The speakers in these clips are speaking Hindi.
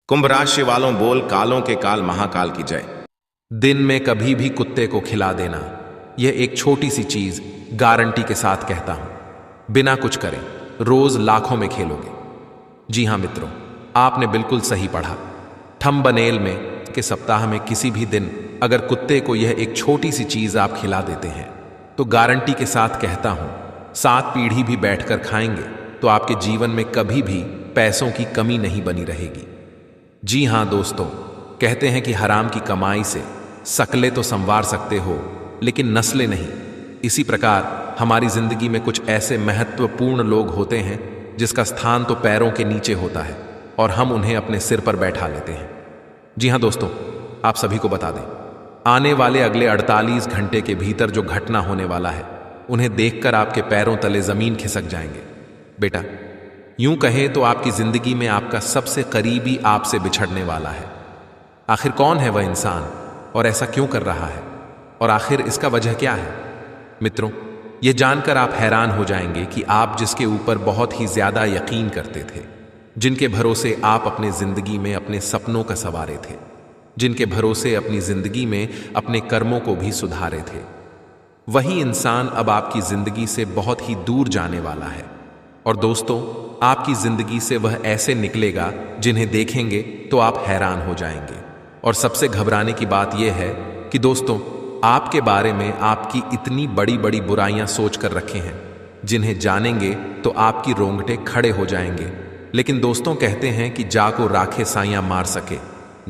कुंभ राशि वालों, बोल कालों के काल महाकाल की जय। दिन में कभी भी कुत्ते को खिला देना, यह एक छोटी सी चीज गारंटी के साथ कहता हूं, बिना कुछ करे रोज लाखों में खेलोगे। जी हां मित्रों, आपने बिल्कुल सही पढ़ा। थंबनेल में के सप्ताह में किसी भी दिन अगर कुत्ते को यह एक छोटी सी चीज आप खिला देते हैं तो गारंटी के साथ कहता हूं 7 पीढ़ी भी बैठकर खाएंगे तो आपके जीवन में कभी भी पैसों की कमी नहीं बनी रहेगी। जी हां दोस्तों, कहते हैं कि हराम की कमाई से शकलें तो संवार सकते हो लेकिन नस्लें नहीं। इसी प्रकार हमारी जिंदगी में कुछ ऐसे महत्वपूर्ण लोग होते हैं जिसका स्थान तो पैरों के नीचे होता है और हम उन्हें अपने सिर पर बैठा लेते हैं। जी हां दोस्तों, आप सभी को बता दें, आने वाले अगले 48 घंटे के भीतर जो घटना होने वाला है उन्हें देखकर आपके पैरों तले जमीन खिसक जाएंगे। बेटा, यूं कहें तो आपकी जिंदगी में आपका सबसे करीबी आपसे बिछड़ने वाला है। आखिर कौन है वह इंसान और ऐसा क्यों कर रहा है और आखिर इसका वजह क्या है? मित्रों, यह जानकर आप हैरान हो जाएंगे कि आप जिसके ऊपर बहुत ही ज्यादा यकीन करते थे, जिनके भरोसे आप अपने जिंदगी में अपने सपनों का सवारे थे, जिनके भरोसे अपनी जिंदगी में अपने कर्मों को भी सुधारे थे, वही इंसान अब आपकी जिंदगी से बहुत ही दूर जाने वाला है। और दोस्तों, आपकी जिंदगी से वह ऐसे निकलेगा जिन्हें देखेंगे तो आप हैरान हो जाएंगे। और सबसे घबराने की बात यह है कि दोस्तों, आपके बारे में आपकी इतनी बड़ी बड़ी बुराइयां सोच कर रखे हैं जिन्हें जानेंगे तो आपकी रोंगटे खड़े हो जाएंगे। लेकिन दोस्तों, कहते हैं कि जा को राखे साइयां मार सके,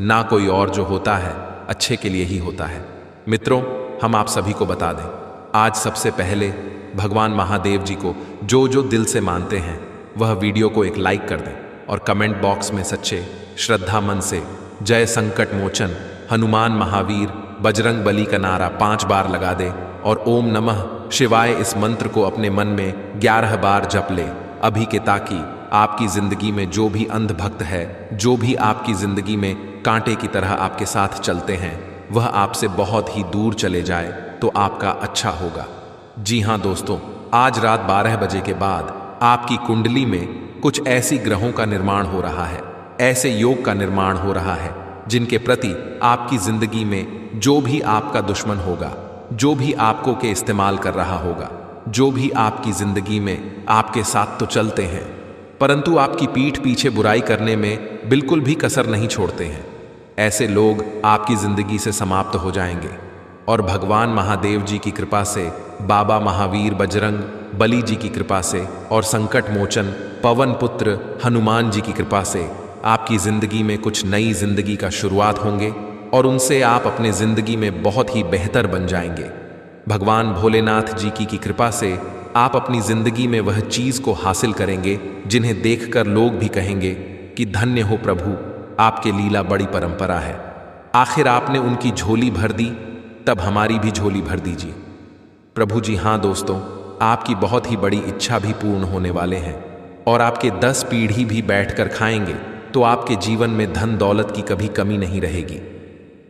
ना कोई और जो होता है अच्छे के लिए ही होता है। मित्रों, हम आप सभी को बता दें, आज सबसे पहले भगवान महादेव जी को जो दिल से मानते हैं वह वीडियो को एक लाइक कर दें और कमेंट बॉक्स में सच्चे श्रद्धा मन से जय संकट मोचन हनुमान महावीर बजरंग बली का नारा 5 बार लगा दे और ओम नमः शिवाय इस मंत्र को अपने मन में 11 बार जप ले अभी के, ताकि आपकी जिंदगी में जो भी अंधभक्त है, जो भी आपकी जिंदगी में कांटे की तरह आपके साथ चलते हैं, वह आपसे बहुत ही दूर चले जाए तो आपका अच्छा होगा। जी हां दोस्तों, आज रात 12 बजे के बाद आपकी कुंडली में कुछ ऐसी ग्रहों का निर्माण हो रहा है, ऐसे योग का निर्माण हो रहा है जिनके प्रति आपकी जिंदगी में जो भी आपका दुश्मन होगा, जो भी आपको के इस्तेमाल कर रहा होगा, जो भी आपकी जिंदगी में आपके साथ तो चलते हैं परंतु आपकी पीठ पीछे बुराई करने में बिल्कुल भी कसर नहीं छोड़ते हैं, ऐसे लोग आपकी जिंदगी से समाप्त हो जाएंगे। और भगवान महादेव जी की कृपा से, बाबा महावीर बजरंग बली जी की कृपा से और संकट मोचन पवन पुत्र हनुमान जी की कृपा से आपकी जिंदगी में कुछ नई जिंदगी का शुरुआत होंगे और उनसे आप अपने जिंदगी में बहुत ही बेहतर बन जाएंगे। भगवान भोलेनाथ जी की कृपा से आप अपनी जिंदगी में वह चीज को हासिल करेंगे जिन्हें देखकर लोग भी कहेंगे कि धन्य हो प्रभु, आपके लीला बड़ी परंपरा है। आखिर आपने उनकी झोली भर दी, तब हमारी भी झोली भर दीजिए प्रभु। जी हां दोस्तों, आपकी बहुत ही बड़ी इच्छा भी पूर्ण होने वाले हैं और आपके 10 पीढ़ी भी बैठकर खाएंगे तो आपके जीवन में धन दौलत की कभी कमी नहीं रहेगी।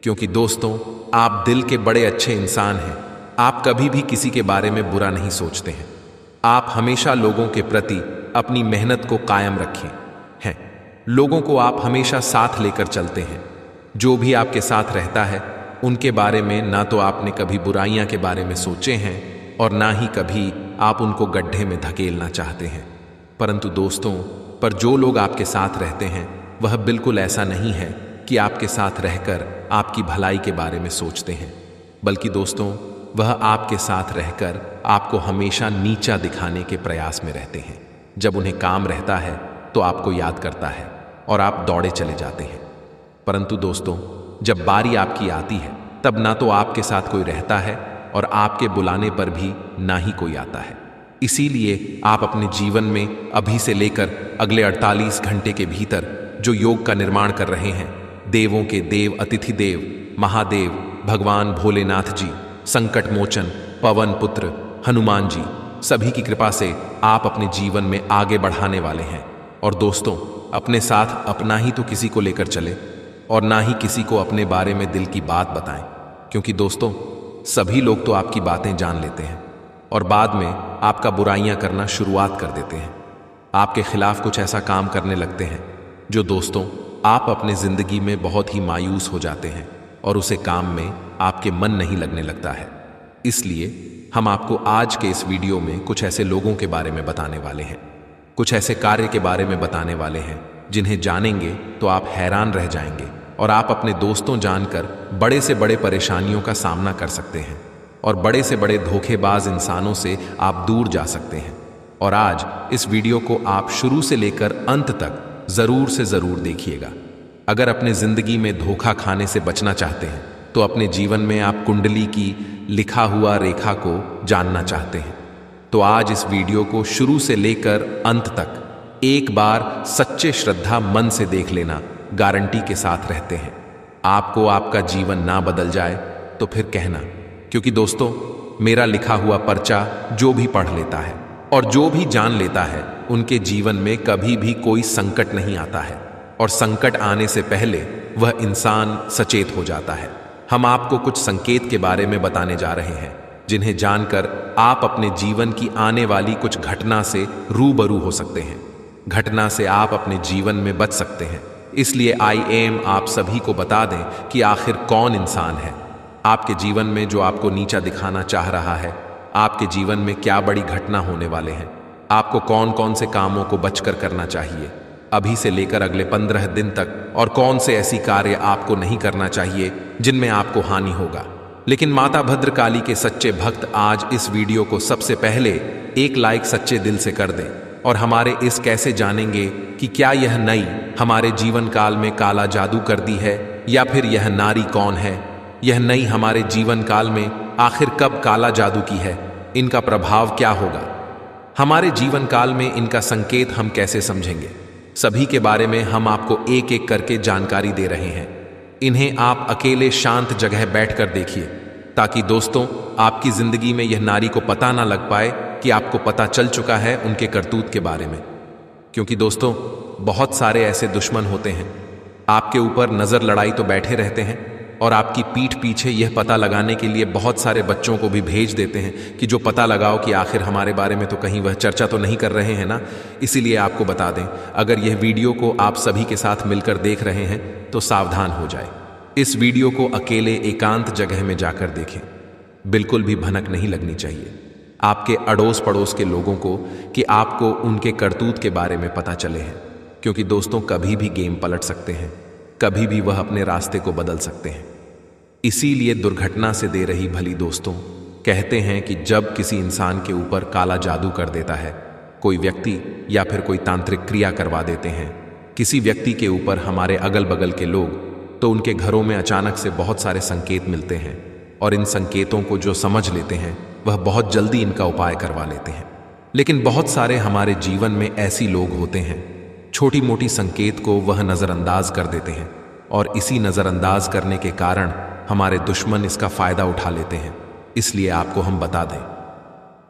क्योंकि दोस्तों, आप दिल के बड़े अच्छे इंसान हैं। आप कभी भी किसी के बारे में बुरा नहीं सोचते हैं। आप हमेशा लोगों के प्रति अपनी मेहनत को कायम रखें हैं। लोगों को आप हमेशा साथ लेकर चलते हैं। जो भी आपके साथ रहता है उनके बारे में ना तो आपने कभी बुराइयां के बारे में सोचे हैं और ना ही कभी आप उनको गड्ढे में धकेलना चाहते हैं। परंतु दोस्तों, पर जो लोग आपके साथ रहते हैं वह बिल्कुल ऐसा नहीं है कि आपके साथ रहकर आपकी भलाई के बारे में सोचते हैं, बल्कि दोस्तों, वह आपके साथ रहकर आपको हमेशा नीचा दिखाने के प्रयास में रहते हैं। जब उन्हें काम रहता है तो आपको याद करता है और आप दौड़े चले जाते हैं। परंतु दोस्तों, जब बारी आपकी आती है तब ना तो आपके साथ कोई रहता है और आपके बुलाने पर भी ना ही कोई आता है। इसीलिए आप अपने जीवन में अभी से लेकर अगले 48 घंटे के भीतर जो योग का निर्माण कर रहे हैं, देवों के देव अतिथि देव महादेव भगवान भोलेनाथ जी, संकट मोचन पवन पुत्र हनुमान जी, सभी की कृपा से आप अपने जीवन में आगे बढ़ाने वाले हैं। और दोस्तों, अपने साथ अपना ही तो किसी को लेकर चले और ना ही किसी को अपने बारे में दिल की बात बताएं। क्योंकि दोस्तों, सभी लोग तो आपकी बातें जान लेते हैं और बाद में आपका बुराइयां करना शुरुआत कर देते हैं। आपके खिलाफ कुछ ऐसा काम करने लगते हैं जो दोस्तों आप अपने जिंदगी में बहुत ही मायूस हो जाते हैं और उसे काम में आपके मन नहीं लगने लगता है। इसलिए हम आपको आज के इस वीडियो में कुछ ऐसे लोगों के बारे में बताने वाले हैं, कुछ ऐसे कार्य के बारे में बताने वाले हैं जिन्हें जानेंगे तो आप हैरान रह जाएंगे और आप अपने दोस्तों जानकर बड़े से बड़े परेशानियों का सामना कर सकते हैं और बड़े से बड़े धोखेबाज इंसानों से आप दूर जा सकते हैं। और आज इस वीडियो को आप शुरू से लेकर अंत तक जरूर से जरूर देखिएगा। अगर अपने जिंदगी में धोखा खाने से बचना चाहते हैं तो अपने जीवन में आप कुंडली की लिखा हुआ रेखा को जानना चाहते हैं तो आज इस वीडियो को शुरू से लेकर अंत तक एक बार सच्चे श्रद्धा मन से देख लेना, गारंटी के साथ रहते हैं। आपको आपका जीवन ना बदल जाए तो फिर कहना, क्योंकि दोस्तों मेरा लिखा हुआ पर्चा जो भी पढ़ लेता है और जो भी जान लेता है उनके जीवन में कभी भी कोई संकट नहीं आता है और संकट आने से पहले वह इंसान सचेत हो जाता है। हम आपको कुछ संकेत के बारे में बताने जा रहे हैं जिन्हें जानकर आप अपने जीवन की आने वाली कुछ घटना से रूबरू हो सकते हैं, घटना से आप अपने जीवन में बच सकते हैं। इसलिए IAM आप सभी को बता दें कि आखिर कौन इंसान है आपके जीवन में जो आपको नीचा दिखाना चाह रहा है। आपके जीवन में क्या बड़ी घटना होने वाले हैं, आपको कौन कौन से कामों को बचकर करना चाहिए अभी से लेकर अगले 15 दिन तक, और कौन से ऐसी कार्य आपको नहीं करना चाहिए जिनमें आपको हानि होगा। लेकिन माता भद्रकाली के सच्चे भक्त आज इस वीडियो को सबसे पहले एक लाइक सच्चे दिल से कर दें और हमारे इस कैसे जानेंगे कि क्या यह नई हमारे जीवन काल में काला जादू कर दी है या फिर यह नारी कौन है, यह नई हमारे जीवन काल में आखिर कब काला जादू की है, इनका प्रभाव क्या होगा, हमारे जीवन काल में इनका संकेत हम कैसे समझेंगे, सभी के बारे में हम आपको एक एक करके जानकारी दे रहे हैं। इन्हें आप अकेले शांत जगह बैठकर देखिए ताकि दोस्तों आपकी जिंदगी में यह नारी को पता ना लग पाए कि आपको पता चल चुका है उनके करतूत के बारे में। क्योंकि दोस्तों बहुत सारे ऐसे दुश्मन होते हैं, आपके ऊपर नजर लड़ाई तो बैठे रहते हैं और आपकी पीठ पीछे यह पता लगाने के लिए बहुत सारे बच्चों को भी भेज देते हैं कि जो पता लगाओ कि आखिर हमारे बारे में तो कहीं वह चर्चा तो नहीं कर रहे हैं ना। इसीलिए आपको बता दें, अगर यह वीडियो को आप सभी के साथ मिलकर देख रहे हैं तो सावधान हो जाए। इस वीडियो को अकेले एकांत जगह में जाकर देखें, बिल्कुल भी भनक नहीं लगनी चाहिए आपके अड़ोस पड़ोस के लोगों को कि आपको उनके करतूत के बारे में पता चले हैं। क्योंकि दोस्तों कभी भी गेम पलट सकते हैं, कभी भी वह अपने रास्ते को बदल सकते हैं। इसीलिए दुर्घटना से दे रही भली दोस्तों, कहते हैं कि जब किसी इंसान के ऊपर काला जादू कर देता है कोई व्यक्ति या फिर कोई तांत्रिक क्रिया करवा देते हैं किसी व्यक्ति के ऊपर हमारे अगल बगल के लोग, तो उनके घरों में अचानक से बहुत सारे संकेत मिलते हैं और इन संकेतों को जो समझ लेते हैं वह बहुत जल्दी इनका उपाय करवा लेते हैं। लेकिन बहुत सारे हमारे जीवन में ऐसी लोग होते हैं, छोटी मोटी संकेत को वह नज़रअंदाज कर देते हैं और इसी नज़रअंदाज करने के कारण हमारे दुश्मन इसका फायदा उठा लेते हैं। इसलिए आपको हम बता दें,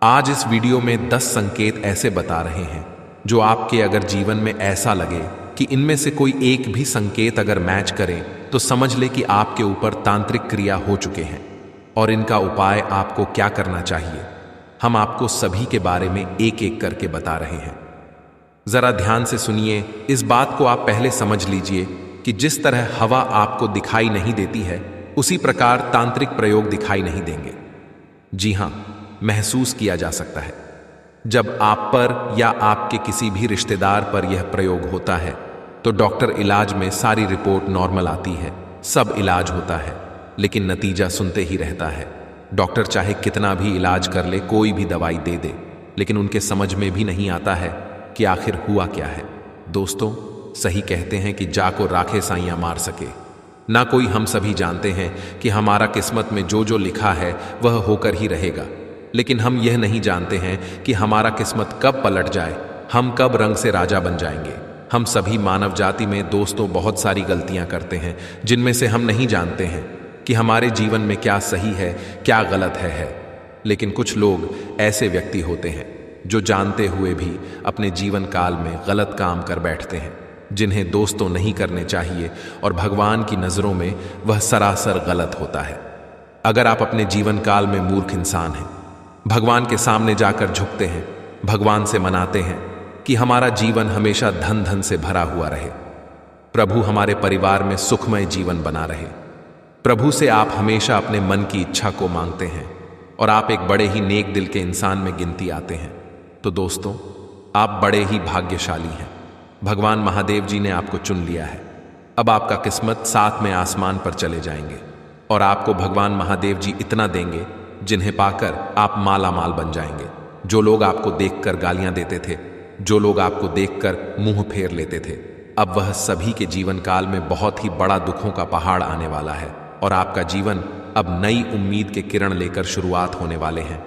आज इस वीडियो में 10 संकेत ऐसे बता रहे हैं जो आपके अगर जीवन में ऐसा लगे कि इनमें से कोई एक भी संकेत अगर मैच करें तो समझ ले कि आपके ऊपर तांत्रिक क्रिया हो चुके हैं और इनका उपाय आपको क्या करना चाहिए हम आपको सभी के बारे में एक एक करके बता रहे हैं। जरा ध्यान से सुनिए, इस बात को आप पहले समझ लीजिए कि जिस तरह हवा आपको दिखाई नहीं देती है उसी प्रकार तांत्रिक प्रयोग दिखाई नहीं देंगे। जी हां, महसूस किया जा सकता है। जब आप पर या आपके किसी भी रिश्तेदार पर यह प्रयोग होता है तो डॉक्टर इलाज में सारी रिपोर्ट नॉर्मल आती है, सब इलाज होता है, लेकिन नतीजा सुनते ही रहता है। डॉक्टर चाहे कितना भी इलाज कर ले, कोई भी दवाई दे दे, लेकिन उनके समझ में भी नहीं आता है कि आखिर हुआ क्या है। दोस्तों सही कहते हैं कि जा को राखे साइयां मार सके ना। कोई हम सभी जानते हैं कि हमारा किस्मत में जो जो लिखा है वह होकर ही रहेगा, लेकिन हम यह नहीं जानते हैं कि हमारा किस्मत कब पलट जाए, हम कब रंग से राजा बन जाएंगे। हम सभी मानव जाति में दोस्तों बहुत सारी गलतियां करते हैं जिनमें से हम नहीं जानते हैं कि हमारे जीवन में क्या सही है क्या गलत है। लेकिन कुछ लोग ऐसे व्यक्ति होते हैं जो जानते हुए भी अपने जीवन काल में गलत काम कर बैठते हैं, जिन्हें दोस्तों नहीं करने चाहिए और भगवान की नज़रों में वह सरासर गलत होता है। अगर आप अपने जीवन काल में मूर्ख इंसान हैं, भगवान के सामने जाकर झुकते हैं, भगवान से मनाते हैं कि हमारा जीवन हमेशा धन धन से भरा हुआ रहे, प्रभु हमारे परिवार में सुखमय जीवन बना रहे। प्रभु से आप हमेशा अपने मन की इच्छा को मांगते हैं और आप एक बड़े ही नेक दिल के इंसान में गिनती आते हैं। तो दोस्तों, आप बड़े ही भाग्यशाली हैं। भगवान महादेव जी ने आपको चुन लिया है। अब आपका किस्मत साथ में आसमान पर चले जाएंगे और आपको भगवान महादेव जी इतना देंगे जिन्हें पाकर आप माला माल बन जाएंगे। जो लोग आपको देखकर गालियां देते थे, जो लोग आपको देखकर मुंह फेर लेते थे, अब वह सभी के जीवन काल में बहुत ही बड़ा दुखों का पहाड़ आने वाला है और आपका जीवन अब नई उम्मीद के किरण लेकर शुरुआत होने वाले हैं।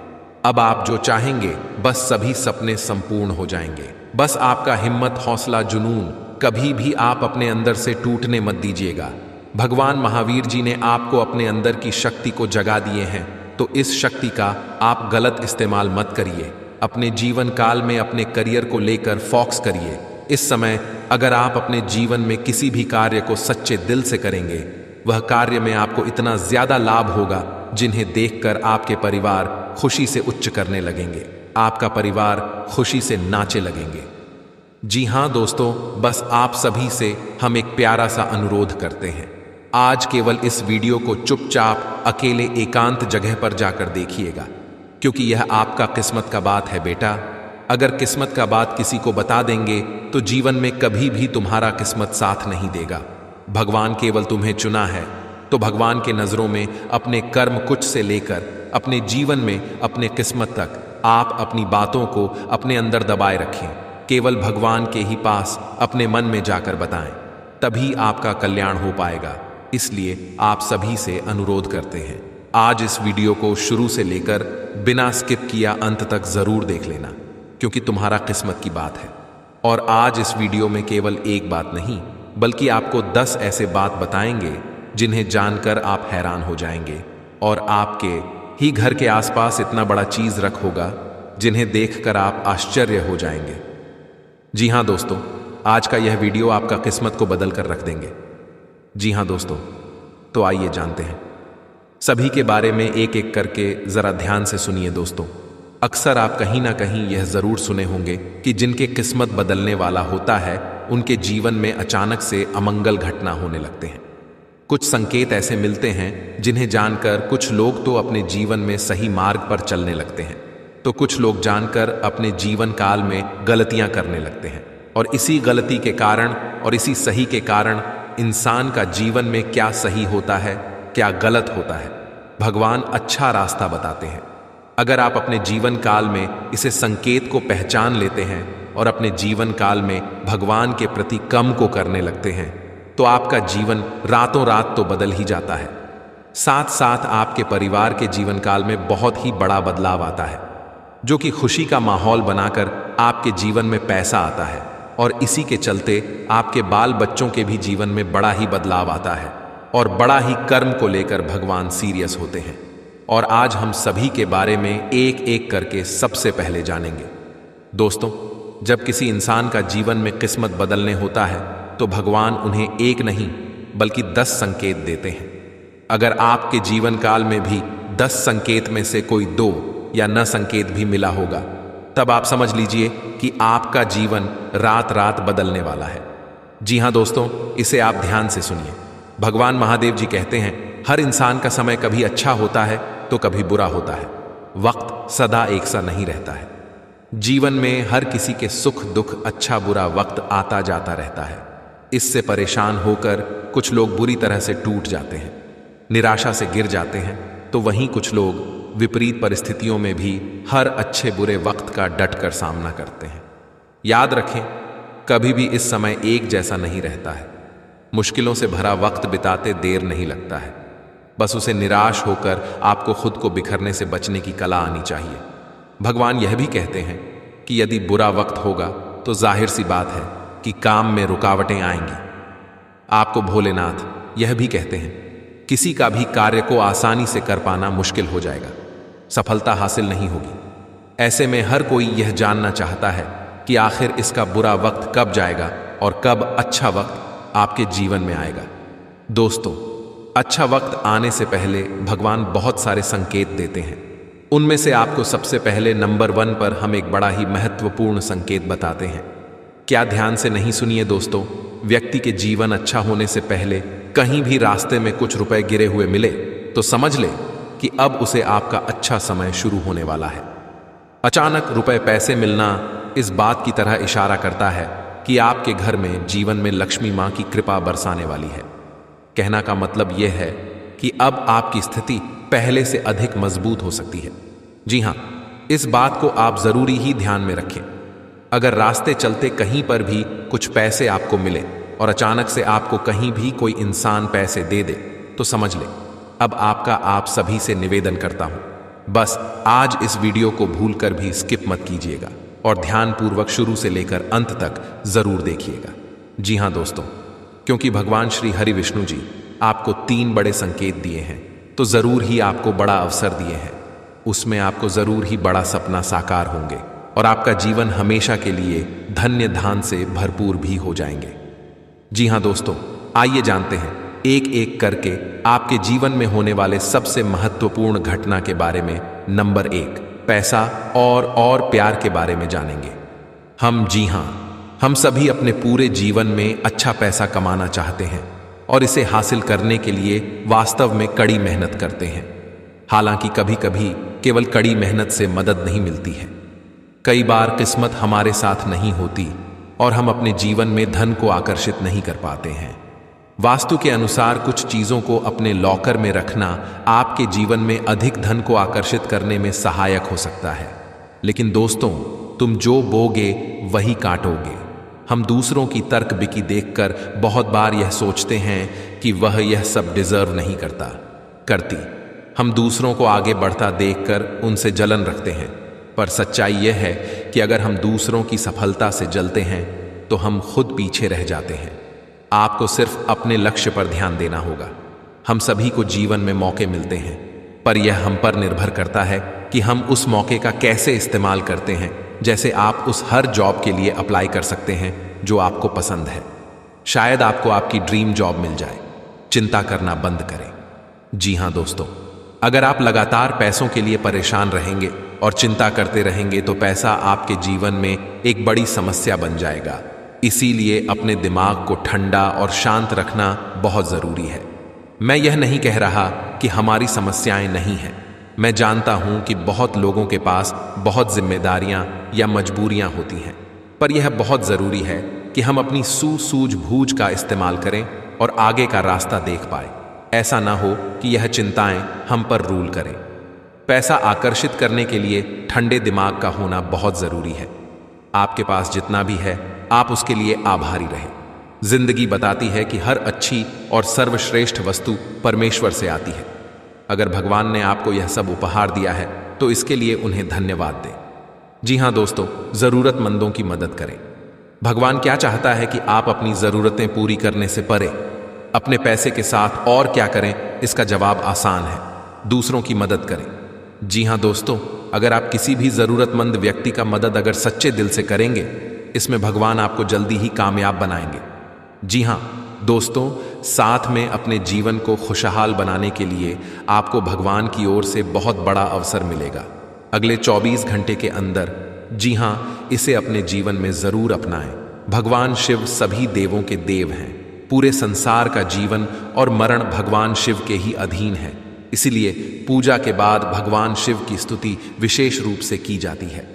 अब आप जो चाहेंगे बस सभी सपने संपूर्ण हो जाएंगे। बस आपका हिम्मत, हौसला, जुनून कभी भी आप अपने अंदर से टूटने मत दीजिएगा। भगवान महावीर जी ने आपको अपने अंदर की शक्ति को जगा दिए हैं, तो इस शक्ति का आप गलत इस्तेमाल मत करिए। अपने जीवन काल में अपने करियर को लेकर फोकस करिए। इस समय अगर आप अपने जीवन में किसी भी कार्य को सच्चे दिल से करेंगे, वह कार्य में आपको इतना ज्यादा लाभ होगा जिन्हें देखकर आपके परिवार खुशी से उच्च करने लगेंगे, आपका परिवार खुशी से नाचे लगेंगे। जी हां दोस्तों, बस आप सभी से हम एक प्यारा सा अनुरोध करते हैं। आज केवल इस वीडियो को चुपचाप अकेले एकांत जगह पर जाकर देखिएगा, क्योंकि यह आपका किस्मत का बात है बेटा। अगर किस्मत का बात किसी को बता देंगे तो जीवन में कभी भी तुम्हारा किस्मत साथ नहीं देगा। भगवान केवल तुम्हें चुना है, तो भगवान के नजरों में अपने कर्म कुछ से लेकर अपने जीवन में अपने किस्मत तक आप अपनी बातों को अपने अंदर दबाए रखें। केवल भगवान के ही पास अपने मन में जाकर बताएं, तभी आपका कल्याण हो पाएगा। इसलिए आप सभी से अनुरोध करते हैं, आज इस वीडियो को शुरू से लेकर बिना स्किप किया अंत तक जरूर देख लेना, क्योंकि तुम्हारा किस्मत की बात है। और आज इस वीडियो में केवल एक बात नहीं, बल्कि आपको 10 ऐसे बात बताएंगे जिन्हें जानकर आप हैरान हो जाएंगे और आपके ही घर के आसपास इतना बड़ा चीज रख होगा जिन्हें देखकर आप आश्चर्य हो जाएंगे। जी हां दोस्तों, आज का यह वीडियो आपका किस्मत को बदल कर रख देंगे। जी हां दोस्तों, तो आइए जानते हैं। सभी के बारे में एक एक करके जरा ध्यान से सुनिए दोस्तों। अक्सर आप कहीं ना कहीं यह जरूर सुने होंगे कि जिनके किस्मत बदलने वाला होता है, उनके जीवन में अचानक से अमंगल घटना होने लगते हैं। कुछ संकेत ऐसे मिलते हैं जिन्हें जानकर कुछ लोग तो अपने जीवन में सही मार्ग पर चलने लगते हैं, तो कुछ लोग जानकर अपने जीवन काल में गलतियां करने लगते हैं। और इसी गलती के कारण और इसी सही के कारण इंसान का जीवन में क्या सही होता है, क्या गलत होता है, भगवान अच्छा रास्ता बताते हैं। अगर आप अपने जीवन काल में इसे संकेत को पहचान लेते हैं और अपने जीवन काल में भगवान के प्रति कम को करने लगते हैं, तो आपका जीवन रातों रात तो बदल ही जाता है। साथ साथ आपके परिवार के जीवन काल में बहुत ही बड़ा बदलाव आता है, जो कि खुशी का माहौल बनाकर आपके जीवन में पैसा आता है। और इसी के चलते आपके बाल बच्चों के भी जीवन में बड़ा ही बदलाव आता है और बड़ा ही कर्म को लेकर भगवान सीरियस होते हैं। और आज हम सभी के बारे में एक एक करके सबसे पहले जानेंगे। दोस्तों, जब किसी इंसान का जीवन में किस्मत बदलने होता है, तो भगवान उन्हें एक नहीं बल्कि 10 संकेत देते हैं। अगर आपके जीवन काल में भी 10 संकेत में से कोई 2 या न संकेत भी मिला होगा, तब आप समझ लीजिए कि आपका जीवन रात रात बदलने वाला है। जी हां दोस्तों, इसे आप ध्यान से सुनिए। भगवान महादेव जी कहते हैं, हर इंसान का समय कभी अच्छा होता है तो कभी बुरा होता है। वक्त सदा एक सा नहीं रहता है। जीवन में हर किसी के सुख दुख, अच्छा बुरा वक्त आता जाता रहता है। इससे परेशान होकर कुछ लोग बुरी तरह से टूट जाते हैं, निराशा से गिर जाते हैं, तो वहीं कुछ लोग विपरीत परिस्थितियों में भी हर अच्छे बुरे वक्त का डट कर सामना करते हैं। याद रखें, कभी भी इस समय एक जैसा नहीं रहता है। मुश्किलों से भरा वक्त बिताते देर नहीं लगता है। बस उसे निराश होकर आपको खुद को बिखरने से बचने की कला आनी चाहिए। भगवान यह भी कहते हैं कि यदि बुरा वक्त होगा तो जाहिर सी बात है कि काम में रुकावटें आएंगी। आपको भोलेनाथ यह भी कहते हैं, किसी का भी कार्य को आसानी से कर पाना मुश्किल हो जाएगा, सफलता हासिल नहीं होगी। ऐसे में हर कोई यह जानना चाहता है कि आखिर इसका बुरा वक्त कब जाएगा और कब अच्छा वक्त आपके जीवन में आएगा। दोस्तों, अच्छा वक्त आने से पहले भगवान बहुत सारे संकेत देते हैं। उनमें से आपको सबसे पहले नंबर 1 पर हम एक बड़ा ही महत्वपूर्ण संकेत बताते हैं। क्या ध्यान से नहीं सुनिए दोस्तों, व्यक्ति के जीवन अच्छा होने से पहले कहीं भी रास्ते में कुछ रुपए गिरे हुए मिले तो समझ ले कि अब उसे आपका अच्छा समय शुरू होने वाला है। अचानक रुपए पैसे मिलना इस बात की तरह इशारा करता है कि आपके घर में जीवन में लक्ष्मी मां की कृपा बरसाने वाली है। कहना का मतलब यह है कि अब आपकी स्थिति पहले से अधिक मजबूत हो सकती है। जी हां, इस बात को आप जरूरी ही ध्यान में रखें। अगर रास्ते चलते कहीं पर भी कुछ पैसे आपको मिले और अचानक से आपको कहीं भी कोई इंसान पैसे दे दे तो समझ ले अब आपका आप सभी से निवेदन करता हूं, बस आज इस वीडियो को भूलकर भी स्किप मत कीजिएगा और ध्यानपूर्वक शुरू से लेकर अंत तक जरूर देखिएगा। जी हां दोस्तों, क्योंकि भगवान श्री हरि विष्णु जी आपको 3 बड़े संकेत दिए हैं तो जरूर ही आपको बड़ा अवसर दिए हैं। उसमें आपको जरूर ही बड़ा सपना साकार होंगे और आपका जीवन हमेशा के लिए धन्य धान से भरपूर भी हो जाएंगे। जी हां दोस्तों, आइए जानते हैं एक एक करके आपके जीवन में होने वाले सबसे महत्वपूर्ण घटना के बारे में। नंबर 1, पैसा और प्यार के बारे में जानेंगे। हम सभी अपने पूरे जीवन में अच्छा पैसा कमाना चाहते हैं और इसे हासिल करने के लिए वास्तव में कड़ी मेहनत करते हैं। हालांकि कभी कभी केवल कड़ी मेहनत से मदद नहीं मिलती है। कई बार किस्मत हमारे साथ नहीं होती और हम अपने जीवन में धन को आकर्षित नहीं कर पाते हैं। वास्तु के अनुसार कुछ चीजों को अपने लॉकर में रखना आपके जीवन में अधिक धन को आकर्षित करने में सहायक हो सकता है। लेकिन दोस्तों, तुम जो बोगे वही काटोगे। हम दूसरों की तर्क बिकी देखकर बहुत बार यह सोचते हैं कि वह यह सब डिजर्व नहीं करती। हम दूसरों को आगे बढ़ता देखकर उनसे जलन रखते हैं, पर सच्चाई यह है कि अगर हम दूसरों की सफलता से जलते हैं तो हम खुद पीछे रह जाते हैं। आपको सिर्फ अपने लक्ष्य पर ध्यान देना होगा। हम सभी को जीवन में मौके मिलते हैं, पर यह हम पर निर्भर करता है कि हम उस मौके का कैसे इस्तेमाल करते हैं। जैसे आप उस हर जॉब के लिए अप्लाई कर सकते हैं जो आपको पसंद है। शायद आपको आपकी ड्रीम जॉब मिल जाए। चिंता करना बंद करें। जी हां दोस्तों, अगर आप लगातार पैसों के लिए परेशान रहेंगे और चिंता करते रहेंगे तो पैसा आपके जीवन में एक बड़ी समस्या बन जाएगा। इसीलिए अपने दिमाग को ठंडा और शांत रखना बहुत जरूरी है। मैं यह नहीं कह रहा कि हमारी समस्याएं नहीं हैं। मैं जानता हूं कि बहुत लोगों के पास बहुत जिम्मेदारियां या मजबूरियां होती हैं, पर यह बहुत जरूरी है कि हम अपनी सूझबूझ का इस्तेमाल करें और आगे का रास्ता देख पाए। ऐसा ना हो कि यह चिंताएं हम पर रूल करें। पैसा आकर्षित करने के लिए ठंडे दिमाग का होना बहुत जरूरी है। आपके पास जितना भी है आप उसके लिए आभारी रहें। जिंदगी बताती है कि हर अच्छी और सर्वश्रेष्ठ वस्तु परमेश्वर से आती है। अगर भगवान ने आपको यह सब उपहार दिया है तो इसके लिए उन्हें धन्यवाद दें। जी हां दोस्तों, जरूरतमंदों की मदद करें। भगवान क्या चाहता है कि आप अपनी जरूरतें पूरी करने से परे अपने पैसे के साथ और क्या करें? इसका जवाब आसान है, दूसरों की मदद करें। जी हां दोस्तों, अगर आप किसी भी जरूरतमंद व्यक्ति का मदद अगर सच्चे दिल से करेंगे, इसमें भगवान आपको जल्दी ही कामयाब बनाएंगे। जी हां दोस्तों, साथ में अपने जीवन को खुशहाल बनाने के लिए आपको भगवान की ओर से बहुत बड़ा अवसर मिलेगा अगले 24 घंटे के अंदर। जी हां, इसे अपने जीवन में जरूर अपनाएं। भगवान शिव सभी देवों के देव हैं। पूरे संसार का जीवन और मरण भगवान शिव के ही अधीन है। इसीलिए पूजा के बाद भगवान शिव की स्तुति विशेष रूप से की जाती है।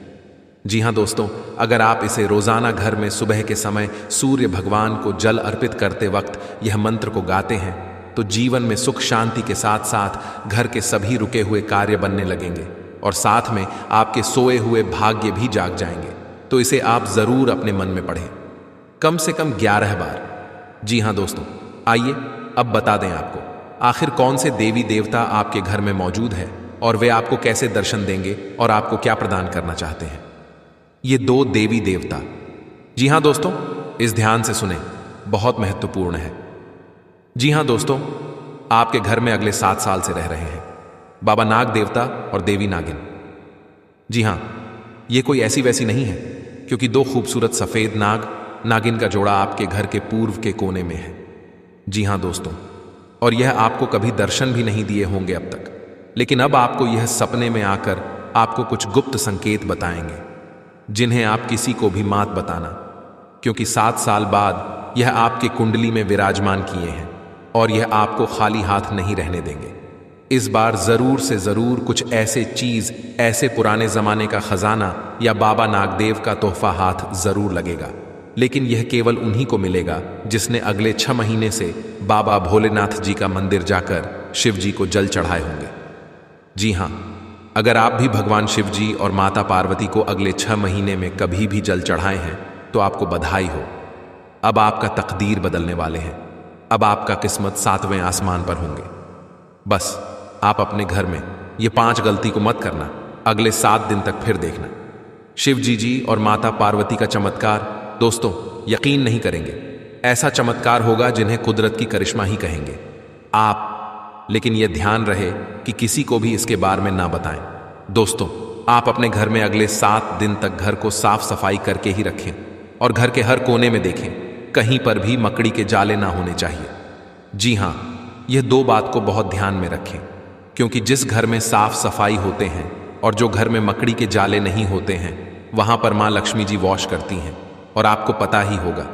जी हां दोस्तों, अगर आप इसे रोजाना घर में सुबह के समय सूर्य भगवान को जल अर्पित करते वक्त यह मंत्र को गाते हैं तो जीवन में सुख शांति के साथ साथ घर के सभी रुके हुए कार्य बनने लगेंगे और साथ में आपके सोए हुए भाग्य भी जाग जाएंगे। तो इसे आप जरूर अपने मन में पढ़ें, कम से कम 11 बार। जी हां दोस्तों, आइए अब बता दें आपको आखिर कौन से देवी देवता आपके घर में मौजूद है और वे आपको कैसे दर्शन देंगे और आपको क्या प्रदान करना चाहते हैं। ये 2 देवी देवता, जी हां दोस्तों, इस ध्यान से सुने, बहुत महत्वपूर्ण है। जी हां दोस्तों, आपके घर में अगले 7 साल से रह रहे हैं बाबा नाग देवता और देवी नागिन। जी हां, ये कोई ऐसी वैसी नहीं है, क्योंकि 2 खूबसूरत सफेद नाग नागिन का जोड़ा आपके घर के पूर्व के कोने में है। जी हां दोस्तों, और यह आपको कभी दर्शन भी नहीं दिए होंगे अब तक, लेकिन अब आपको यह सपने में आकर आपको कुछ गुप्त संकेत बताएंगे जिन्हें आप किसी को भी मत बताना। क्योंकि 7 साल बाद यह आपके कुंडली में विराजमान किए हैं और यह आपको खाली हाथ नहीं रहने देंगे। इस बार जरूर से जरूर कुछ ऐसे चीज, ऐसे पुराने जमाने का खजाना या बाबा नागदेव का तोहफा हाथ जरूर लगेगा, लेकिन यह केवल उन्हीं को मिलेगा जिसने अगले 6 महीने से बाबा भोलेनाथ जी का मंदिर जाकर शिव जी को जल चढ़ाए होंगे। जी हां, अगर आप भी भगवान शिव जी और माता पार्वती को अगले 6 महीने में कभी भी जल चढ़ाए हैं तो आपको बधाई हो। अब आपका तकदीर बदलने वाले हैं। अब आपका किस्मत 7वें आसमान पर होंगे। बस आप अपने घर में ये 5 गलती को मत करना, अगले 7 दिन तक फिर देखना। शिव जी और माता पार्वती का चमत्कार दोस्तों यकीन नहीं करेंगे। ऐसा चमत्कार होगा जिन्हें कुदरत की करिश्मा ही कहेंगे आप, लेकिन यह ध्यान रहे कि किसी को भी इसके बारे में ना बताएं। दोस्तों, आप अपने घर में अगले 7 दिन तक घर को साफ सफाई करके ही रखें और घर के हर कोने में देखें, कहीं पर भी मकड़ी के जाले ना होने चाहिए। जी हां, यह 2 बात को बहुत ध्यान में रखें, क्योंकि जिस घर में साफ सफाई होते हैं और जो घर में मकड़ी के जाले नहीं होते हैं वहां पर मां लक्ष्मी जी वॉश करती हैं। और आपको पता ही होगा,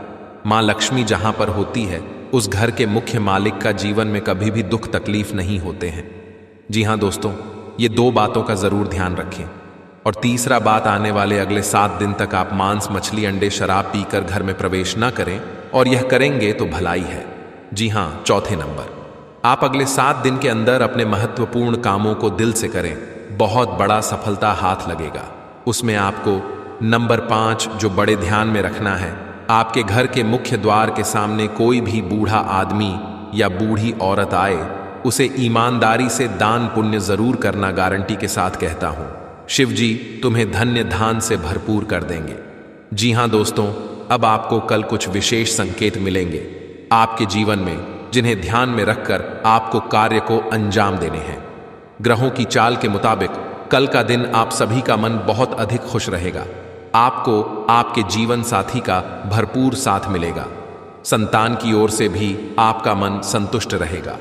मां लक्ष्मी जहां पर होती है उस घर के मुख्य मालिक का जीवन में कभी भी दुख तकलीफ नहीं होते हैं। जी हां दोस्तों, ये 2 बातों का जरूर ध्यान रखें। और तीसरा बात, आने वाले अगले 7 दिन तक आप मांस, मछली, अंडे, शराब पीकर घर में प्रवेश ना करें, और यह करेंगे तो भलाई है। जी हां, चौथे नंबर, आप अगले 7 दिन के अंदर अपने महत्वपूर्ण कामों को दिल से करें, बहुत बड़ा सफलता हाथ लगेगा। उसमें आपको नंबर 5 जो बड़े ध्यान में रखना है, आपके घर के मुख्य द्वार के सामने कोई भी बूढ़ा आदमी या बूढ़ी औरत आए, उसे ईमानदारी से दान पुण्य जरूर करना, गारंटी के साथ कहता हूं। शिव जी तुम्हें धन्य धान से भरपूर कर देंगे। जी हां दोस्तों, अब आपको कल कुछ विशेष संकेत मिलेंगे आपके जीवन में, जिन्हें ध्यान में रखकर आपको कार्य को अंजाम देने हैं। ग्रहों की चाल के मुताबिक कल का दिन आप सभी का मन बहुत अधिक खुश रहेगा। आपको आपके जीवन साथी का भरपूर साथ मिलेगा। संतान की ओर से भी आपका मन संतुष्ट रहेगा।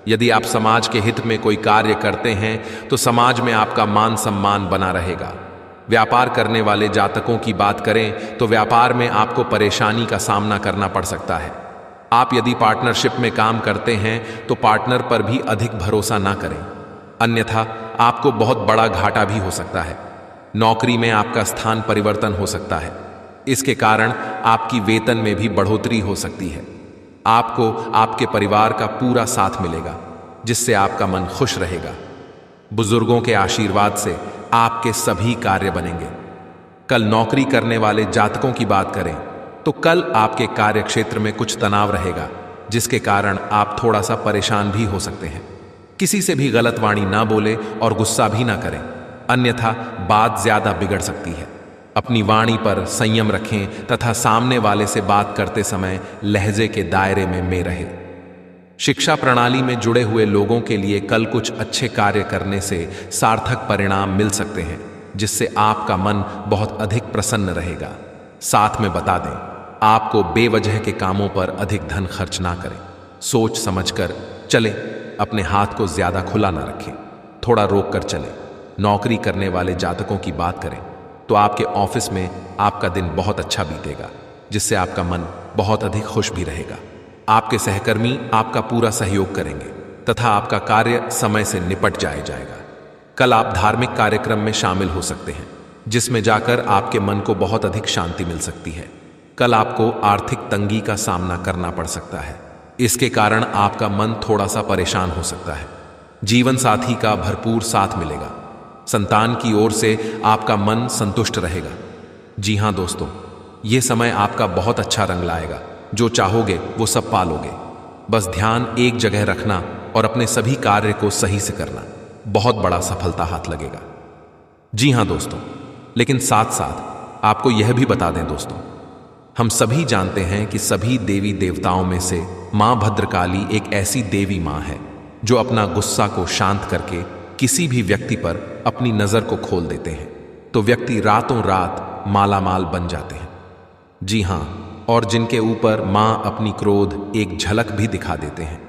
यदि आप समाज के हित में कोई कार्य करते हैं तो समाज में आपका मान सम्मान बना रहेगा। व्यापार करने वाले जातकों की बात करें तो व्यापार में आपको परेशानी का सामना करना पड़ सकता है। आप यदि पार्टनरशिप में काम करते हैं तो पार्टनर पर भी अधिक भरोसा ना करें, अन्यथा आपको बहुत बड़ा घाटा भी हो सकता है। नौकरी में आपका स्थान परिवर्तन हो सकता है, इसके कारण आपकी वेतन में भी बढ़ोतरी हो सकती है। आपको आपके परिवार का पूरा साथ मिलेगा, जिससे आपका मन खुश रहेगा। बुजुर्गों के आशीर्वाद से आपके सभी कार्य बनेंगे। कल नौकरी करने वाले जातकों की बात करें तो कल आपके कार्य क्षेत्र में कुछ तनाव रहेगा, जिसके कारण आप थोड़ा सा परेशान भी हो सकते हैं। किसी से भी गलत वाणी ना बोले और गुस्सा भी ना करें, अन्यथा बात ज्यादा बिगड़ सकती है। अपनी वाणी पर संयम रखें तथा सामने वाले से बात करते समय लहजे के दायरे में रहे। शिक्षा प्रणाली में जुड़े हुए लोगों के लिए कल कुछ अच्छे कार्य करने से सार्थक परिणाम मिल सकते हैं, जिससे आपका मन बहुत अधिक प्रसन्न रहेगा। साथ में बता दें, आपको बेवजह के कामों पर अधिक धन खर्च ना करें। सोच समझकर चलें, अपने हाथ को ज्यादा खुला ना रखें, थोड़ा रोक कर चलें। नौकरी करने वाले जातकों की बात करें तो आपके ऑफिस में आपका दिन बहुत अच्छा बीतेगा, जिससे आपका मन बहुत अधिक खुश भी रहेगा। आपके सहकर्मी आपका पूरा सहयोग करेंगे तथा आपका कार्य समय से निपट जाएगा। कल आप धार्मिक कार्यक्रम में शामिल हो सकते हैं, जिसमें जाकर आपके मन को बहुत अधिक शांति मिल सकती है। कल आपको आर्थिक तंगी का सामना करना पड़ सकता है, इसके कारण आपका मन थोड़ा सा परेशान हो सकता है। जीवन साथी का भरपूर साथ मिलेगा। संतान की ओर से आपका मन संतुष्ट रहेगा। जी हां दोस्तों, यह समय आपका बहुत अच्छा रंग लाएगा। जो चाहोगे वो सब पालोगे। बस ध्यान एक जगह रखना और अपने सभी कार्य को सही से करना, बहुत बड़ा सफलता हाथ लगेगा। जी हां दोस्तों, लेकिन साथ साथ आपको यह भी बता दें दोस्तों, हम सभी जानते हैं कि सभी देवी देवताओं में से मां भद्रकाली एक ऐसी देवी मां है जो अपना गुस्सा को शांत करके किसी भी व्यक्ति पर अपनी नजर को खोल देते हैं तो व्यक्ति रातों रात मालामाल बन जाते हैं। जी हां, और जिनके ऊपर मां अपनी क्रोध एक झलक भी दिखा देते हैं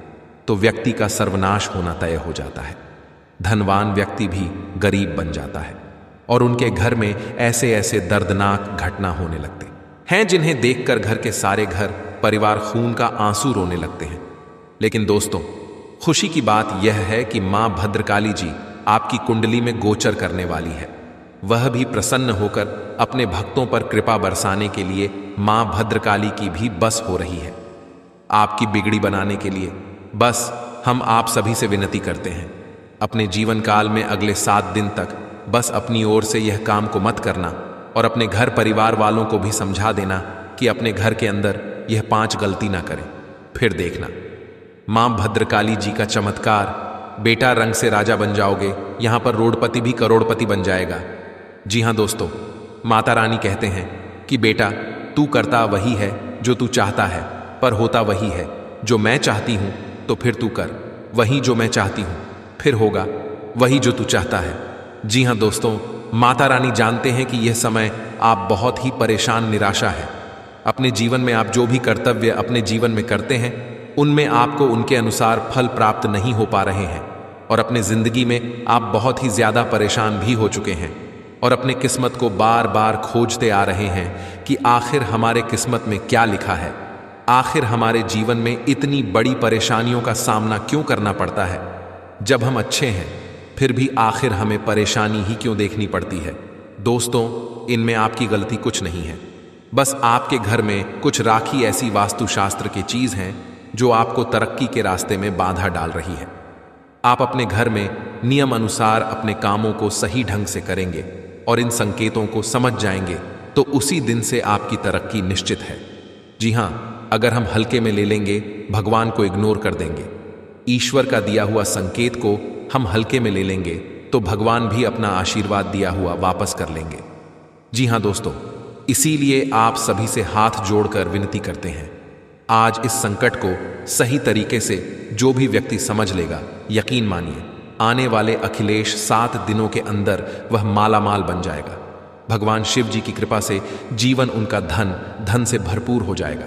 तो व्यक्ति का सर्वनाश होना तय हो जाता है। धनवान व्यक्ति भी गरीब बन जाता है और उनके घर में ऐसे ऐसे दर्दनाक घटना होने लगते। हैं जिन्हें देखकर घर के सारे घर परिवार खून का आंसू रोने लगते हैं। लेकिन दोस्तों, खुशी की बात यह है कि मां भद्रकाली जी आपकी कुंडली में गोचर करने वाली है। वह भी प्रसन्न होकर अपने भक्तों पर कृपा बरसाने के लिए मां भद्रकाली की भी बस हो रही है। आपकी बिगड़ी बनाने के लिए बस हम आप सभी से विनती करते हैं, अपने जीवन काल में अगले 7 दिन तक बस अपनी ओर से यह काम को मत करना और अपने घर परिवार वालों को भी समझा देना कि अपने घर के अंदर यह 5 गलती ना करें। फिर देखना मां भद्रकाली जी का चमत्कार। बेटा, रंग से राजा बन जाओगे, यहां पर रोडपति भी करोड़पति बन जाएगा। जी हां दोस्तों, माता रानी कहते हैं कि बेटा, तू करता वही है जो तू चाहता है, पर होता वही है जो मैं चाहती हूं, तो फिर तू कर वही जो मैं चाहती हूं, फिर होगा वही जो तू चाहता है। जी हां दोस्तों, माता रानी जानते हैं कि यह समय आप बहुत ही परेशान निराशा है। अपने जीवन में आप जो भी कर्तव्य अपने जीवन में करते हैं, उनमें आपको उनके अनुसार फल प्राप्त नहीं हो पा रहे हैं और अपने जिंदगी में आप बहुत ही ज्यादा परेशान भी हो चुके हैं और अपने किस्मत को बार बार खोजते आ रहे हैं कि आखिर हमारे किस्मत में क्या लिखा है, आखिर हमारे जीवन में इतनी बड़ी परेशानियों का सामना क्यों करना पड़ता है। जब हम अच्छे हैं फिर भी आखिर हमें परेशानी ही क्यों देखनी पड़ती है। दोस्तों, इनमें आपकी गलती कुछ नहीं है, बस आपके घर में कुछ राखी ऐसी वास्तुशास्त्र की चीज हैं जो आपको तरक्की के रास्ते में बाधा डाल रही है। आप अपने घर में नियम अनुसार अपने कामों को सही ढंग से करेंगे और इन संकेतों को समझ जाएंगे तो उसी दिन से आपकी तरक्की निश्चित है। जी हां, अगर हम हल्के में ले लेंगे, भगवान को इग्नोर कर देंगे, ईश्वर का दिया हुआ संकेत को हम हल्के में ले लेंगे, तो भगवान भी अपना आशीर्वाद दिया हुआ वापस कर लेंगे। जी हां दोस्तों, इसीलिए आप सभी से हाथ जोड़कर विनती करते हैं, आज इस संकट को सही तरीके से जो भी व्यक्ति समझ लेगा, यकीन मानिए आने वाले अखिलेश 7 दिनों के अंदर वह मालामाल बन जाएगा। भगवान शिव जी की कृपा से जीवन उनका धन से भरपूर हो जाएगा।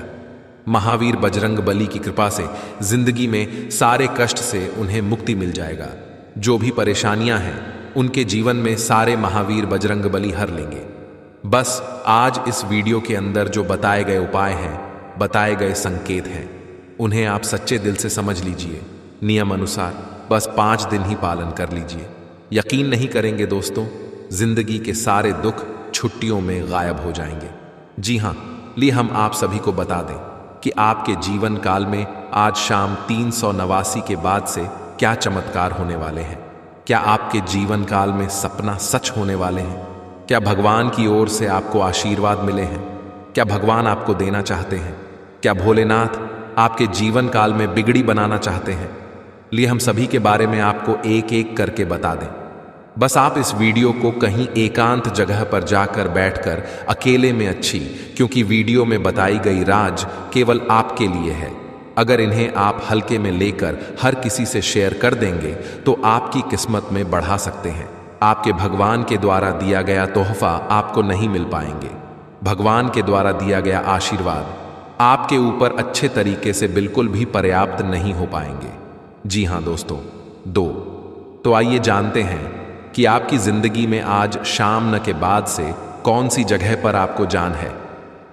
महावीर बजरंग बली की कृपा से जिंदगी में सारे कष्ट से उन्हें मुक्ति मिल जाएगा। जो भी परेशानियां हैं उनके जीवन में सारे महावीर बजरंग बली हर लेंगे। बस आज इस वीडियो के अंदर जो बताए गए उपाय हैं, बताए गए संकेत हैं, उन्हें आप सच्चे दिल से समझ लीजिए, नियम अनुसार बस 5 दिन ही पालन कर लीजिए। यकीन नहीं करेंगे दोस्तों, जिंदगी के सारे दुख छुट्टियों में गायब हो जाएंगे। जी हां, लिए हम आप सभी को बता दें कि आपके जीवन काल में आज शाम 389 के बाद से क्या चमत्कार होने वाले हैं। क्या आपके जीवन काल में सपना सच होने वाले हैं? क्या भगवान की ओर से आपको आशीर्वाद मिले हैं? क्या भगवान आपको देना चाहते हैं? क्या भोलेनाथ आपके जीवन काल में बिगड़ी बनाना चाहते हैं? लिए हम सभी के बारे में आपको एक एक करके बता दें। बस आप इस वीडियो को कहीं एकांत जगह पर जाकर बैठकर अकेले में अच्छी, क्योंकि वीडियो में बताई गई राज केवल आपके लिए है। अगर इन्हें आप हल्के में लेकर हर किसी से शेयर कर देंगे तो आपकी किस्मत में बढ़ा सकते हैं। आपके भगवान के द्वारा दिया गया तोहफा आपको नहीं मिल पाएंगे। भगवान के द्वारा दिया गया आशीर्वाद आपके ऊपर अच्छे तरीके से बिल्कुल भी पर्याप्त नहीं हो पाएंगे। जी हां दोस्तों, तो आइए जानते हैं कि आपकी जिंदगी में आज शाम न के बाद से कौन सी जगह पर आपको जान है,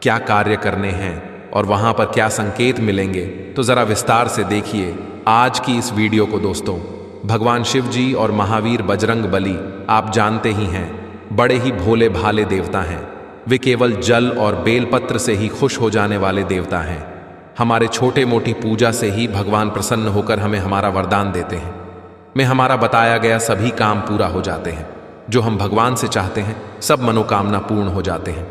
क्या कार्य करने हैं और वहां पर क्या संकेत मिलेंगे। तो जरा विस्तार से देखिए आज की इस वीडियो को दोस्तों। भगवान शिव जी और महावीर बजरंग बली आप जानते ही हैं, बड़े ही भोले भाले देवता हैं। वे केवल जल और बेलपत्र से ही खुश हो जाने वाले देवता हैं। हमारे छोटे मोटी पूजा से ही भगवान प्रसन्न होकर हमें हमारा वरदान देते हैं, में हमारा बताया गया सभी काम पूरा हो जाते हैं। जो हम भगवान से चाहते हैं सब मनोकामना पूर्ण हो जाते हैं।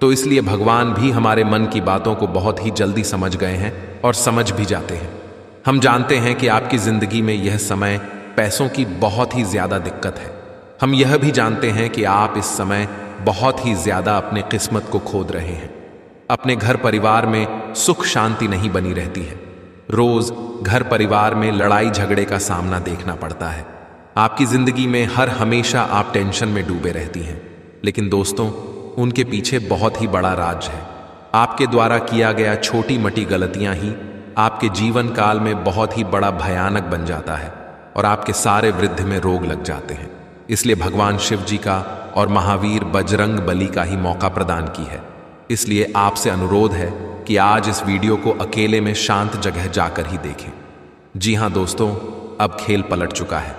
तो इसलिए भगवान भी हमारे मन की बातों को बहुत ही जल्दी समझ गए हैं और समझ भी जाते हैं। हम जानते हैं कि आपकी जिंदगी में यह समय पैसों की बहुत ही ज्यादा दिक्कत है। हम यह भी जानते हैं कि आप इस समय बहुत ही ज्यादा अपने किस्मत को खोद रहे हैं। अपने घर परिवार में सुख शांति नहीं बनी रहती है। रोज घर परिवार में लड़ाई झगड़े का सामना देखना पड़ता है। आपकी जिंदगी में हर हमेशा आप टेंशन में डूबे रहती हैं। लेकिन दोस्तों, उनके पीछे बहुत ही बड़ा राज है। आपके द्वारा किया गया छोटी मोटी गलतियां ही आपके जीवन काल में बहुत ही बड़ा भयानक बन जाता है और आपके सारे वृद्धि में रोग लग जाते हैं। इसलिए भगवान शिव जी का और महावीर बजरंग बली का ही मौका प्रदान की है। इसलिए आपसे अनुरोध है कि आज इस वीडियो को अकेले में शांत जगह जाकर ही देखें। जी हां दोस्तों, अब खेल पलट चुका है।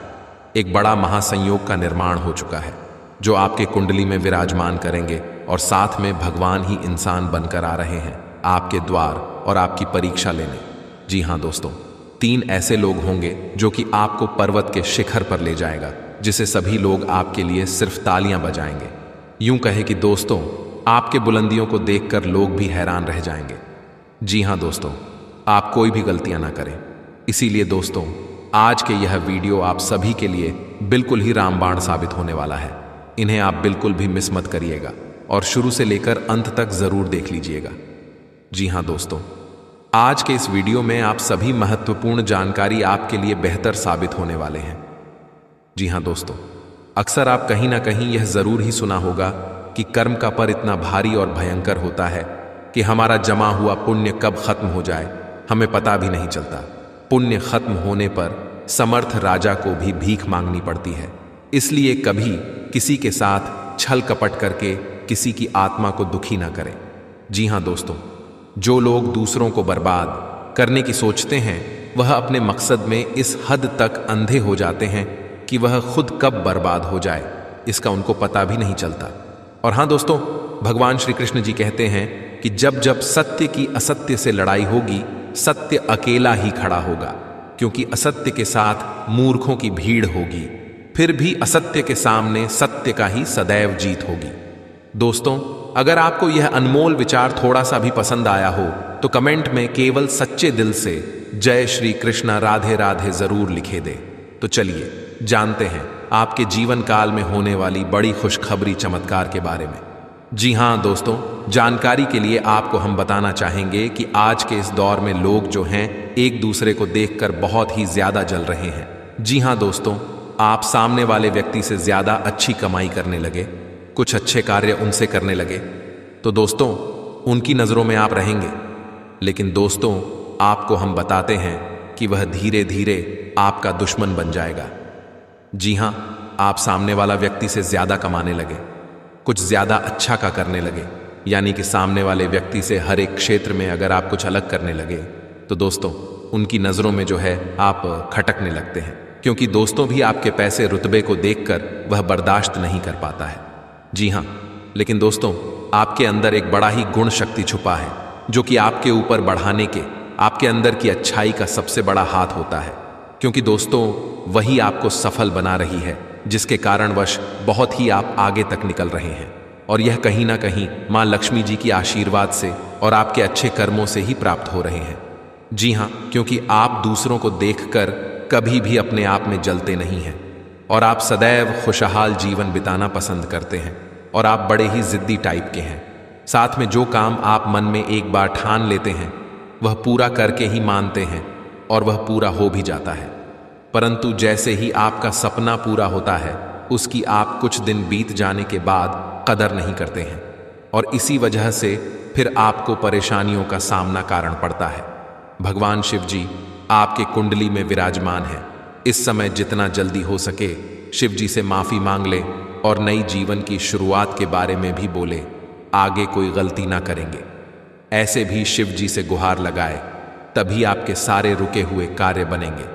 एक बड़ा महासंयोग का निर्माण हो चुका है जो आपके कुंडली में विराजमान करेंगे और साथ में भगवान ही इंसान बनकर आ रहे हैं आपके द्वार और आपकी परीक्षा लेने। जी हां दोस्तों, 3 ऐसे लोग होंगे जो कि आपको पर्वत के शिखर पर ले जाएगा, जिसे सभी लोग आपके लिए सिर्फ तालियां बजाएंगे। यूं कहे कि दोस्तों, आपके बुलंदियों को देखकर लोग भी हैरान रह जाएंगे। जी हां दोस्तों, आप कोई भी गलतियां ना करें। इसीलिए दोस्तों, आज के यह वीडियो आप सभी के लिए बिल्कुल ही रामबाण साबित होने वाला है। इन्हें आप बिल्कुल भी मिस मत करिएगा और शुरू से लेकर अंत तक जरूर देख लीजिएगा। जी हां दोस्तों, आज के इस वीडियो में आप सभी महत्वपूर्ण जानकारी आपके लिए बेहतर साबित होने वाले हैं। जी हां दोस्तों, अक्सर आप कहीं ना कहीं यह जरूर ही सुना होगा कि कर्म का पर इतना भारी और भयंकर होता है कि हमारा जमा हुआ पुण्य कब खत्म हो जाए हमें पता भी नहीं चलता। पुण्य खत्म होने पर समर्थ राजा को भी भीख मांगनी पड़ती है। इसलिए कभी किसी के साथ छल कपट करके किसी की आत्मा को दुखी ना करें। जी हां दोस्तों, जो लोग दूसरों को बर्बाद करने की सोचते हैं वह अपने मकसद में इस हद तक अंधे हो जाते हैं कि वह खुद कब बर्बाद हो जाए इसका उनको पता भी नहीं चलता। और हां दोस्तों, भगवान श्री कृष्ण जी कहते हैं कि जब जब सत्य की असत्य से लड़ाई होगी, सत्य अकेला ही खड़ा होगा, क्योंकि असत्य के साथ मूर्खों की भीड़ होगी। फिर भी असत्य के सामने सत्य का ही सदैव जीत होगी। दोस्तों, अगर आपको यह अनमोल विचार थोड़ा सा भी पसंद आया हो तो कमेंट में केवल सच्चे दिल से जय श्री कृष्ण राधे राधे जरूर लिखे दे। तो चलिए जानते हैं आपके जीवन काल में होने वाली बड़ी खुशखबरी चमत्कार के बारे में। जी हां दोस्तों, जानकारी के लिए आपको हम बताना चाहेंगे कि आज के इस दौर में लोग जो हैं एक दूसरे को देखकर बहुत ही ज्यादा जल रहे हैं। जी हां दोस्तों, आप सामने वाले व्यक्ति से ज्यादा अच्छी कमाई करने लगे, कुछ अच्छे कार्य उनसे करने लगे तो दोस्तों उनकी नजरों में आप रहेंगे। लेकिन दोस्तों, आपको हम बताते हैं कि वह धीरे धीरे आपका दुश्मन बन जाएगा। जी हां, आप सामने वाला व्यक्ति से ज्यादा कमाने लगे, कुछ ज्यादा अच्छा का करने लगे, यानी कि सामने वाले व्यक्ति से हर एक क्षेत्र में अगर आप कुछ अलग करने लगे तो दोस्तों उनकी नजरों में जो है आप खटकने लगते हैं, क्योंकि दोस्तों भी आपके पैसे रुतबे को देखकर वह बर्दाश्त नहीं कर पाता है। जी हां, लेकिन दोस्तों आपके अंदर एक बड़ा ही गुण शक्ति छुपा है जो कि आपके ऊपर बढ़ाने के आपके अंदर की अच्छाई का सबसे बड़ा हाथ होता है, क्योंकि दोस्तों वही आपको सफल बना रही है, जिसके कारणवश बहुत ही आप आगे तक निकल रहे हैं। और यह कहीं ना कहीं मां लक्ष्मी जी की आशीर्वाद से और आपके अच्छे कर्मों से ही प्राप्त हो रहे हैं। जी हां, क्योंकि आप दूसरों को देखकर कभी भी अपने आप में जलते नहीं हैं और आप सदैव खुशहाल जीवन बिताना पसंद करते हैं और आप बड़े ही जिद्दी टाइप के हैं। साथ में जो काम आप मन में एक बार ठान लेते हैं वह पूरा करके ही मानते हैं और वह पूरा हो भी जाता है। परंतु जैसे ही आपका सपना पूरा होता है उसकी आप कुछ दिन बीत जाने के बाद कदर नहीं करते हैं और इसी वजह से फिर आपको परेशानियों का सामना कारण पड़ता है। भगवान शिव जी आपके कुंडली में विराजमान है। इस समय जितना जल्दी हो सके शिव जी से माफी मांग ले और नई जीवन की शुरुआत के बारे में भी बोले, आगे कोई गलती ना करेंगे। ऐसे भी शिव जी से गुहार लगाए, तभी आपके सारे रुके हुए कार्य बनेंगे।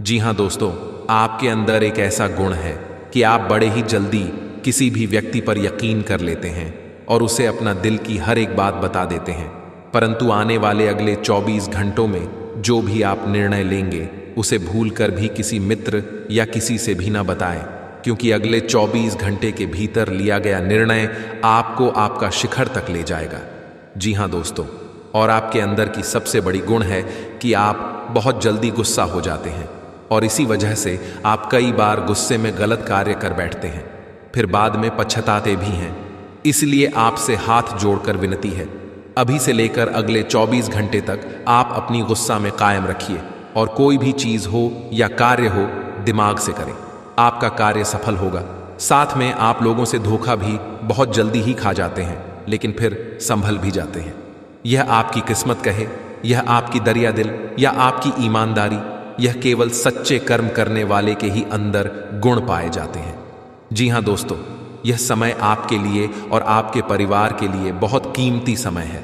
जी हां दोस्तों, आपके अंदर एक ऐसा गुण है कि आप बड़े ही जल्दी किसी भी व्यक्ति पर यकीन कर लेते हैं और उसे अपना दिल की हर एक बात बता देते हैं। परंतु आने वाले अगले 24 घंटों में जो भी आप निर्णय लेंगे उसे भूलकर भी किसी मित्र या किसी से भी ना बताएं, क्योंकि अगले 24 घंटे के भीतर लिया गया निर्णय आपको आपका शिखर तक ले जाएगा। जी हां दोस्तों, और आपके अंदर की सबसे बड़ी गुण है कि आप बहुत जल्दी गुस्सा हो जाते हैं और इसी वजह से आप कई बार गुस्से में गलत कार्य कर बैठते हैं, फिर बाद में पछताते भी हैं। इसलिए आपसे हाथ जोड़कर विनती है, अभी से लेकर अगले 24 घंटे तक आप अपनी गुस्सा में कायम रखिए और कोई भी चीज हो या कार्य हो दिमाग से करें, आपका कार्य सफल होगा। साथ में आप लोगों से धोखा भी बहुत जल्दी ही खा जाते हैं, लेकिन फिर संभल भी जाते हैं। यह आपकी किस्मत कहे, यह आपकी दरिया दिल या आपकी ईमानदारी, यह केवल सच्चे कर्म करने वाले के ही अंदर गुण पाए जाते हैं। जी हां दोस्तों, यह समय आपके लिए और आपके परिवार के लिए बहुत कीमती समय है।